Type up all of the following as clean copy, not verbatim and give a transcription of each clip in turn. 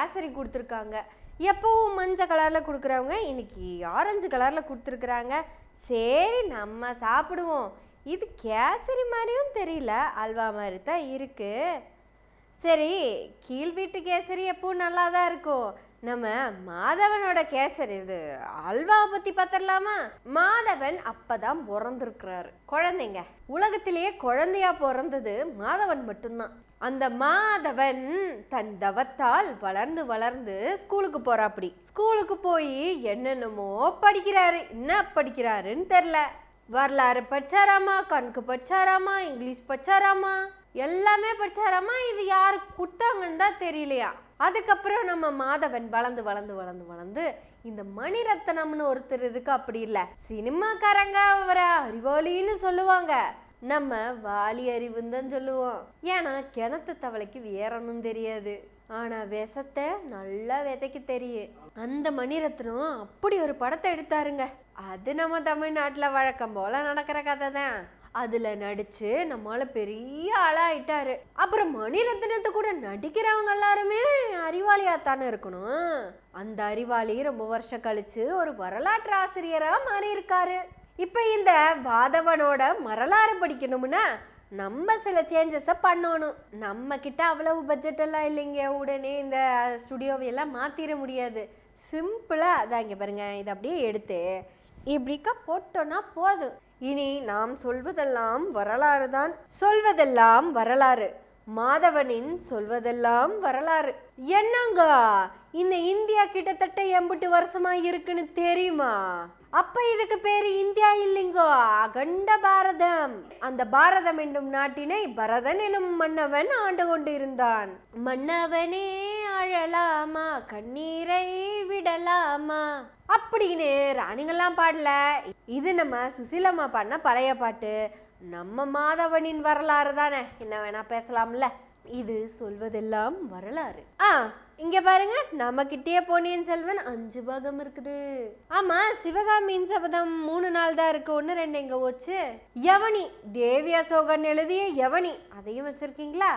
கேசரி கொடுத்துருக்காங்க. எப்பவும் மஞ்சள் கலரில் கொடுக்குறவங்க இன்னைக்கு ஆரஞ்சு கலரில் கொடுத்துருக்குறாங்க. சரி நம்ம சாப்பிடுவோம். இது கேசரி மாதிரியும் தெரியல, அல்வா மாதிரி தான் இருக்குது. சரி, கீழ் வீட்டு கேசரி எப்பவும் நல்லா தான் இருக்கும். நம்ம மாதவனோட கேசரி இது அல்வாவை பற்றி பார்த்துடலாமா? மாதவன் அப்பதான் பிறந்திருக்கிறாரு. குழந்தைங்க உலகத்திலேயே குழந்தையா பிறந்தது மாதவன் மட்டும்தான். அந்த மாதவன் தன் தவத்தால் வளர்ந்து வளர்ந்து ஸ்கூலுக்கு போறாப்படி. ஸ்கூலுக்கு போய் என்னென்னமோ படிக்கிறாரு. என்ன படிக்கிறாருன்னு தெரில. வரலாறு படிச்சாராமா, கணக்கு படிச்சாராமா, இங்கிலீஷ் படிச்சாராமா, எல்லாமே படிச்சாராமா. இது யாருக்கு கொடுத்தாங்கன்னு தான் தெரியலையா. அதுக்கப்புறம் நம்ம மாதவன் வளர்ந்து வளர்ந்து வளர்ந்து வளர்ந்து இந்த மணிரத்னம்னு ஒருத்தர் இருக்கு. அப்படி இல்லை, சினிமாக்காரங்க அவரை அறிவாளின்னு சொல்லுவாங்க. நம்ம வாலி அறிவுன்னு தான் சொல்லுவோம். ஏன்னா கிணத்து தவளைக்கு வேறணும் தெரியாது, ஆனா விஷத்தை நல்லா விதைக்கு தெரியும். அந்த மணிரத்னம் அப்படி ஒரு படத்தை எடுத்தாருங்க. அது நம்ம தமிழ்நாட்டில் வழக்கம் போல நடக்கிற கதை தான். அதுல நடிச்சு நம்மளால பெரிய ஆளாயிட்டாரு. அப்புறம் மணிரத்னத்தை கூட நடிக்கிறவங்க எல்லாருமே அறிவாளியாத்தானே இருக்கணும். அந்த அறிவாளி ரொம்ப வருஷம் கழிச்சு ஒரு வரலாற்று ஆசிரியரா மாறி இருக்காரு. இப்ப இந்த மாதவனோட வரலாறு படிக்கணும்னா நம்ம சில சேஞ்சஸை பண்ணணும். நம்ம கிட்ட அவ்வளவு பட்ஜெட் எல்லாம் இல்லைங்க, உடனே இந்த ஸ்டுடியோவையெல்லாம் மாத்திர முடியாது. சிம்பிளா அதான் இங்க பாருங்க, இதை அப்படியே எடுத்து இப்படிக்கா போட்டோன்னா போதும். இனி நாம் சொல்வதெல்லாம் வரலாறு தான். சொல்வதெல்லாம் வரலாறு, மாதவனின் சொல்வதெல்லாம் வரலாறு. என்னங்க இந்த இந்தியா கிட்டத்தட்ட 80 வருஷமா இருக்குன்னு தெரியுமா? அப்ப இதுக்கு பேரு இந்தியா இல்லைங்கோ, அகண்ட பாரதம். அந்த பாரதம் என்னும் நாட்டினை பரதன் எனும் மன்னவன் ஆண்டு கொண்டு இருந்தான். மன்னவனே அழலாமா, கண்ணீரை விடலாமா அப்படின்னு ராணிங்கெல்லாம் பாடல. இது நம்ம சுசீலம்மா பாடின பழைய பாட்டு. நம்ம மாதவனின் வரலாறு தானே, என்ன வேணா பேசலாம்ல. இது சொல்வதெல்லாம் வரலாறு. இங்க பாருங்க, நம்ம கிட்டே பொன்னியின் செல்வன் 5 பாகம் இருக்குது. ஆமா, சிவகாமியின் சபதம் 3 நாள் தான் இருக்கு, 1 2 எங்க போச்சு? யவனி, தேவி அசோகன் எழுதிய யவனி, அதையும் வச்சிருக்கீங்களா?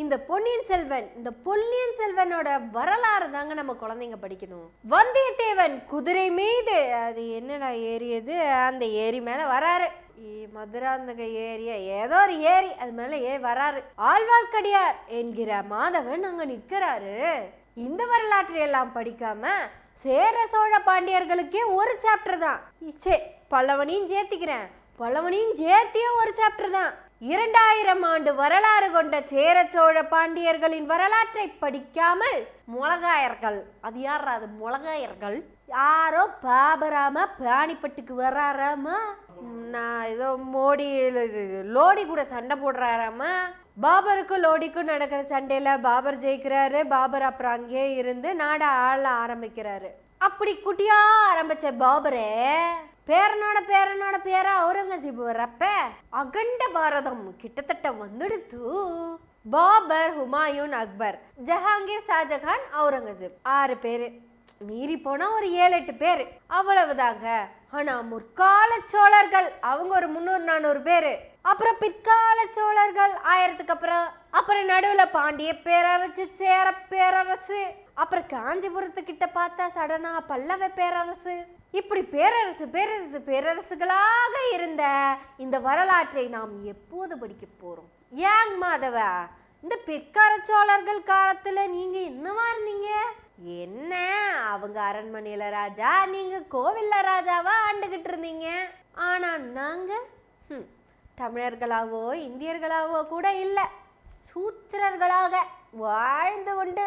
இந்த பொன்னியின் செல்வனோட வரலாறு தாங்க நம்ம குழந்தைங்க படிக்கணும். வந்தியத்தேவன் குதிரை மீது, அது என்னடா ஏரியது, அந்த ஏரி மேல வராரு. மதுராந்தக ஏரியா ஏதோ ஒரு ஏரி, அது மேல வராரு. ஆழ்வார்க்கடியார் என்கிற மாதவன் அங்க நிக்கிறாரு. இந்த வரலாற்றை எல்லாம் படிக்காம சேர சோழ பாண்டியர்களுக்கே ஒரு சாப்டர் தான். பல்லவனையும் சேர்த்திக்கிறேன், பல்லவனையும் சேர்த்திய ஒரு சாப்டர் தான். 2000 ஆண்டு வரலாறு கொண்ட சேர சோழ பாண்டியர்களின் வரலாற்றை படிக்காமல் முளகாயர்கள், அது யாரா? அது முளகாயர்கள் யாரோ பாபராமா பாணிப்பட்டுக்கு வர்றாராமா, நான் ஏதோ மோடி லோடி கூட சண்டை போடுறாராமா. பாபருக்கும் லோடிக்கும் நடக்கிற சண்டையில பாபர் ஜெயிக்கிறாரு. பாபர் அப்புறம் அங்கேயே இருந்து நாட ஆள ஆரம்பிக்கிறாரு. அப்படி குட்டியா ஆரம்பிச்ச பாபரே பேரனோட பேரா அவுரங்கசீப் வர்றப்ப அகண்ட பாரதம் கிட்டத்தட்ட வந்துடுத்து. பாபர், ஹுமாயூன், அக்பர், ஜஹாங்கீர், ஷாஜகான், அவுரங்கசீப் 6 பேரு. மீறி போனா ஒரு 7-8 பேரு, அவ்வளவுதாங்க. ஆனா முற்கால சோழர்கள் அவங்க ஒரு 300-400 பேரு. அப்புறம் பிற்கால சோழர்கள் 1000க்கு அப்புறம் நடுவுல பாண்டிய பேரரசு, சேர பேரரசு, அப்புறம் காஞ்சிபுரத்துக்கிட்ட பார்த்தா சடனா பல்லவ பேரரசு. இப்படி பேரரசுகளாக இருந்த இந்த வரலாற்றை நாம் எப்போது படிக்க போறோம்? ஏங் மாதவா, இந்த பிற்கால சோழர்கள் காலத்துல நீங்க என்னவா இருந்தீங்க? என்ன அவங்க அரண்மனையில ராஜா, நீங்க கோவில்ல ராஜாவா ஆண்டுகிட்டு இருந்தீங்க. ஆனா நாங்க தமிழர்களாவோ இந்தியர்களாவோ கூட இல்லை, சூத்திரர்களாக வாழ்ந்து கொண்டு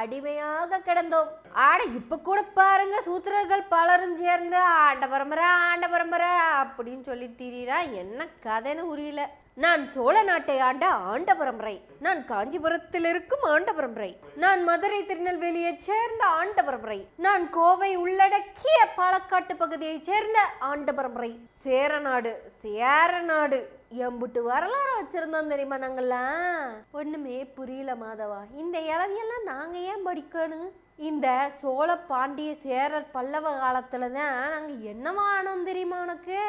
அடிமையாக கிடந்தோம். ஆட இப்ப கூட பாருங்க, சூத்திரர்கள் பலரும் சேர்ந்து ஆண்ட பரம்பரை அப்படின்னு சொல்லி திரியா என்ன கதைன்னு உரியல. நான் சோழ நாட்டை ஆண்ட பரம்பரை, நான் காஞ்சிபுரத்தில் இருக்கும் ஆண்ட பரம்பரை, நான் மதுரை திருநெல்வேலியை சேர்ந்த ஆண்ட பரம்பரை, நான் கோவை உள்ளடக்கிய பாலக்காட்டு பகுதியை சேர்ந்த ஆண்ட பரம்பரை, சேரநாடு எம்புட்டு வரலாறு வச்சிருந்தோம் தெரியுமா நாங்கெல்லாம். ஒண்ணுமே புரியல மாதவா, இந்த இளவியெல்லாம் நாங்க ஏன் படிக்கணும்? இந்த சோழ பாண்டிய சேரர் பல்லவ காலத்துலதான் நாங்க என்னவானோம் தெரியுமா உனக்கு?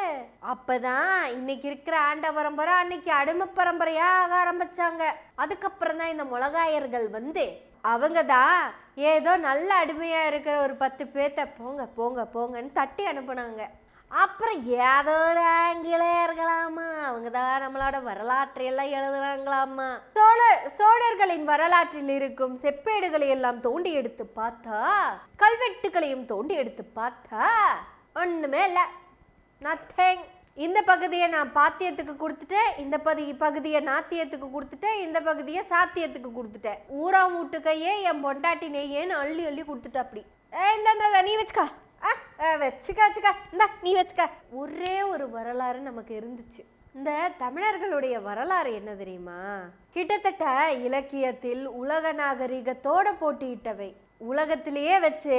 அப்பதான் இன்னைக்கு இருக்கிற ஆண்ட பரம்பரை அன்னைக்கு அடிமை பரம்பரையா ஆக ஆரம்பிச்சாங்க. அதுக்கப்புறம் தான் இந்த முளகாயர்கள் வந்து அவங்க தான் ஏதோ நல்ல அடிமையாக இருக்கிற ஒரு 10 பேர்த்த போங்க போங்க போங்கன்னு தட்டி அனுப்புனாங்க. அப்புறம் ஏதோ ஒரு ஆங்கிலேயர்களாமா, அவங்க தான் நம்மளோட வரலாற்றையெல்லாம் எழுதுனாங்களாமா. சோழர்களின் வரலாற்றில் இருக்கும் செப்பேடுகளை எல்லாம் தோண்டி எடுத்து பார்த்தா, கல்வெட்டுகளையும் தோண்டி எடுத்து பார்த்தா ஒண்ணுமே இல்லை, நத்திங். இந்த பகுதியை நான் பாத்தியத்துக்கு கொடுத்துட்டேன், இந்த பகுதியை நாத்தியத்துக்கு கொடுத்துட்டேன், இந்த பகுதியை சாத்தியத்துக்கு கொடுத்துட்டேன். ஊராம் வீட்டுக்கையே என் பொண்டாட்டி நெய்யேன்னு அள்ளி அள்ளி கொடுத்துட்டேன். அப்படி இந்த நீ வச்சுக்கா, வச்சுக்கா இந்த நீ வச்சுக்க. ஒரே ஒரு வரலாறு நமக்கு இருந்துச்சு. இந்த தமிழர்களுடைய வரலாறு என்ன தெரியுமா? கிட்டத்தட்ட இலக்கியத்தில் உலக நாகரிகத்தோட போட்டியிட்டவை. உலகத்திலேயே வச்சு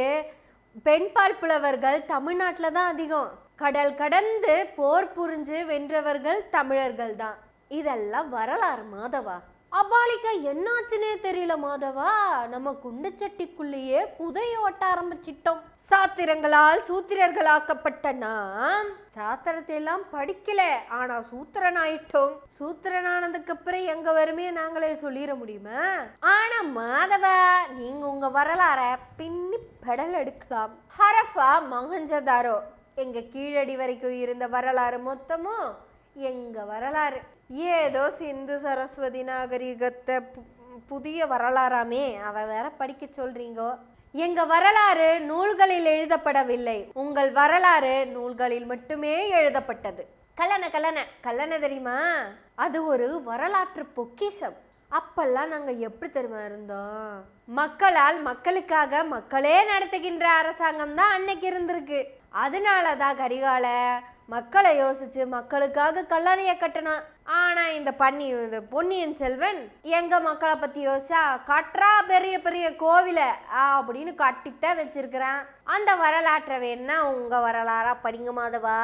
பெண்பால் புலவர்கள் தமிழ்நாட்டில் தான் அதிகம். கடல் கடந்து போர் புரிஞ்சு வென்றவர்கள் தமிழர்கள் தான். இதெல்லாம் வரலாறு மாதவா. அபாலிக்கா என்னாச்சுன்னே தெரியல மாதவா. நம்ம குண்டுச்சட்டிக்குள்ளேயே குதிரையை ஓட்ட ஆரம்பிச்சிட்டோம். சாத்திரங்களால் சூத்திரர்களாக்கப்பட்ட நாம் சாத்திரத்தை எல்லாம் படிக்கல, ஆனா சூத்திரன் ஆயிட்டோம். சூத்திரனானதுக்கு அப்புறம் எங்க வறுமையை நாங்களே சொல்லிட முடியுமா? ஆனா மாதவா, நீங்க உங்க வரலாற பின்னி பெடல் எடுக்கலாம். ஹரஃபா மொஹஞ்சதாரோ எங்க கீழடி வரைக்கும் இருந்த வரலாறு மொத்தமும் எங்க வரலாறு. ஏதோ சிந்து சரஸ்வதி நாகரிகத்தை புதிய வரலாறாமே, அதை வேற படிக்க சொல்றீங்கோ. எங்க வரலாறு நூல்களில் எழுதப்படவில்லை, உங்கள் வரலாறு நூல்களில் மட்டுமே எழுதப்பட்டது. கல்லணை தெரியுமா? அது ஒரு வரலாற்று பொக்கிஷம். அப்பெல்லாம் நாங்க எப்படி தெரியுமா இருந்தோம்? மக்களால் மக்களுக்காக மக்களே நடத்துகின்ற அரசாங்கம் தான் அன்னைக்கு இருந்திருக்கு. அதனாலதான் கரிகால மக்களை யோசிச்சு மக்களுக்காக கல்லணையை கட்டினான். ஆனா இந்த பொன்னியின் செல்வன் எங்க மக்களை பத்தி யோசிச்சா கட்டுறா பெரிய பெரிய கோவில அப்படின்னு கட்டித்தான் வச்சிருக்கிறான். அந்த வரலாற்றை வேணா உங்க வரலாறா படிங்க மாதவா.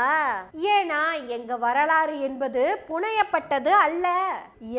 ஏன்னா எங்க வரலாறு என்பது புனையப்பட்டது அல்ல,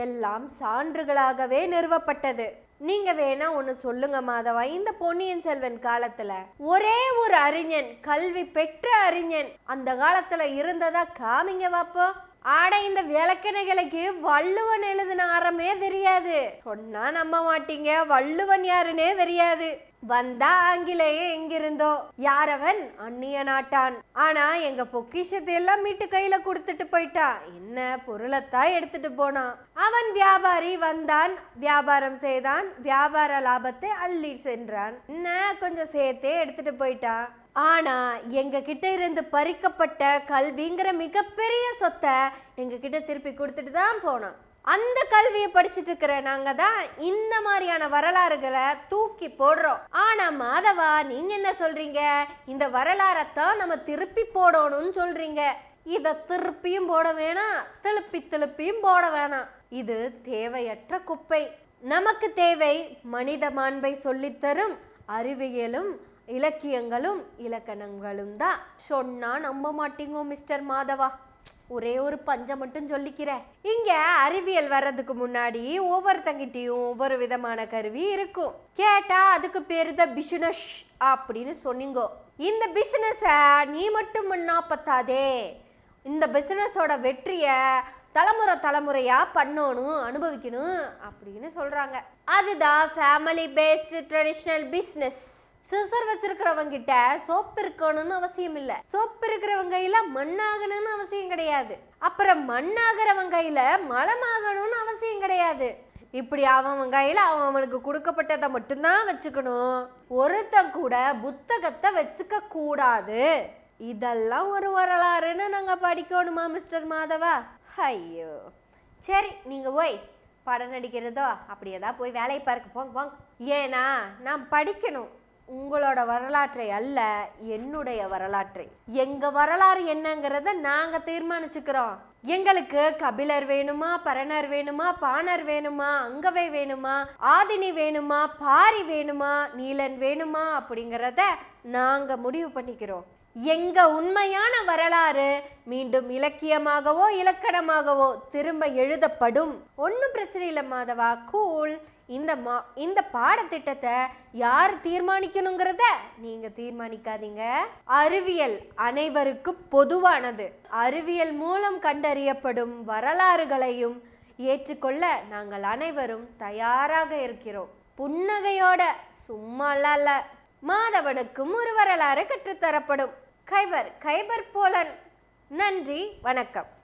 எல்லாம் சான்றுகளாகவே நிறுவப்பட்டது. நீங்க வேணா ஒண்ணு சொல்லுங்க மாதவா, இந்த பொன்னியின் செல்வன் காலத்துல ஒரே ஒரு அறிஞன், கல்வி பெற்ற அறிஞன் அந்த காலத்துல இருந்ததா காமிங்க வாப்போம். ஆட இந்த விளக்கணைகளுக்கு வள்ளுவன் எழுதின அறமே தெரியாது. சொன்னா நம்ப மாட்டீங்க, வள்ளுவன் யாருன்னே தெரியாது. வந்தா ஆங்கிலேயன் எங்கிருந்தோ, யாரவன் அந்நிய நாட்டான். ஆனா எங்க பொக்கிஷத்தை எல்லாம் மீட்டு கையில கொடுத்துட்டு போயிட்டான். என்ன பொருளைத்தான் எடுத்துட்டு போனான். அவன் வியாபாரி வந்தான், வியாபாரம் செய்தான், வியாபார லாபத்தை அள்ளி சென்றான். என்ன கொஞ்சம் சேர்த்தே எடுத்துட்டு போயிட்டான். ஆனா எங்க கிட்ட இருந்து பறிக்கப்பட்ட கல்விங்கிற மிகப்பெரிய சொத்தை எங்க கிட்ட திருப்பி கொடுத்துட்டு தான் போனான். அந்த கல்வியை படிச்சுட்டு இருக்கிற நாங்க தான் இந்த மாதிரியான வரலாறுகளை தூக்கி போடுறோம். ஆனா மாதவா, நீங்க என்ன சொல்றீங்க? இந்த வரலாறத்தான் நம்ம திருப்பி போடணும்னு சொல்றீங்க. இத திருப்பியும் போட வேணாம், திருப்பியும் போட வேணாம். இது தேவையற்ற குப்பை. நமக்கு தேவை மனித மாண்பை சொல்லித்தரும் அறிவியலும் இலக்கியங்களும் இலக்கணங்களும் தான். சொன்னா நம்ப மாட்டீங்க மிஸ்டர் மாதவா. ஒரே ஒரு பஞ்சம் மட்டும் சொல்லிக்கிறேன். இங்க அறிவியல் வர்றதுக்கு முன்னாடி ஒவ்வொருத்தங்கிட்டையும் ஒவ்வொரு விதமான கருவி இருக்கும். கேட்டா அதுக்கு பேரு தான் பிசினஸ் அப்படின்னு சொன்னீங்க. இந்த பிசினஸ நீ மட்டும் பண்ணா பத்தாதே, இந்த பிசினஸோட வெற்றிய தலைமுறையா பண்ணணும், அனுபவிக்கணும் அப்படின்னு சொல்றாங்க. அதுதான் family based traditional business. Scissor வச்சிருக்கிறவங்க கிட்ட சோப்பு இருக்கணும்னு அவசியம் இல்லை, சோப்பு இருக்கிறவங்க கையில மண்ணாகணும்னு அவசியம் கிடையாது, அப்புறம் மண்ணாகிறவங்க கையில மலமாகணும்னு அவசியம் கிடையாது. இப்படி அவன் கையில அவனுக்கு கொடுக்கப்பட்டதை மட்டும்தான் வச்சுக்கணும். ஒருத்தன் கூட புத்தகத்தை வச்சுக்க கூடாது. இதெல்லாம் ஒரு வரலாறுன்னு நாங்க படிக்கணுமா மிஸ்டர் மாதவா? ஐயோ, சரி நீங்க போய் படம் நடிக்கிறதோ அப்படி ஏதாவது போய் வேலையை பார்க்க போங்க. ஏன்னா நான் படிக்கணும் உங்களோட வரலாற்றை அல்ல, என்னுடைய வரலாற்றை. எங்க வரலாறு என்னங்கிறத நாங்க தீர்மானிச்சுக்கிறோம். எங்களுக்கு கபிலர் வேணுமா, பரணர் வேணுமா, பாணர் வேணுமா, அங்கவை வேணுமா, ஆதினி வேணுமா, பாரி வேணுமா, நீலன் வேணுமா அப்படிங்கிறத நாங்க முடிவு பண்ணிக்கிறோம். எங்க உண்மையான வரலாறு மீண்டும் இலக்கியமாகவோ இலக்கணமாகவோ திரும்ப எழுதப்படும். ஒன்றும் பிரச்சனை இல்லை மாதவா, கூல். இந்த பாடத்திட்டத்தை யார் தீர்மானிக்கணுங்கிறத நீங்க தீர்மானிக்காதீங்க. அறிவியல் அனைவருக்கும் பொதுவானது. அறிவியல் மூலம் கண்டறியப்படும் வரலாறுகளையும் ஏற்றுக்கொள்ள நாங்கள் அனைவரும் தயாராக இருக்கிறோம். புன்னகையோட, சும்மாலாம் இல்ல. மாதவனுக்கும் ஒரு வரலாறு கற்றுத்தரப்படும். கைபர் போலன். நன்றி, வணக்கம்.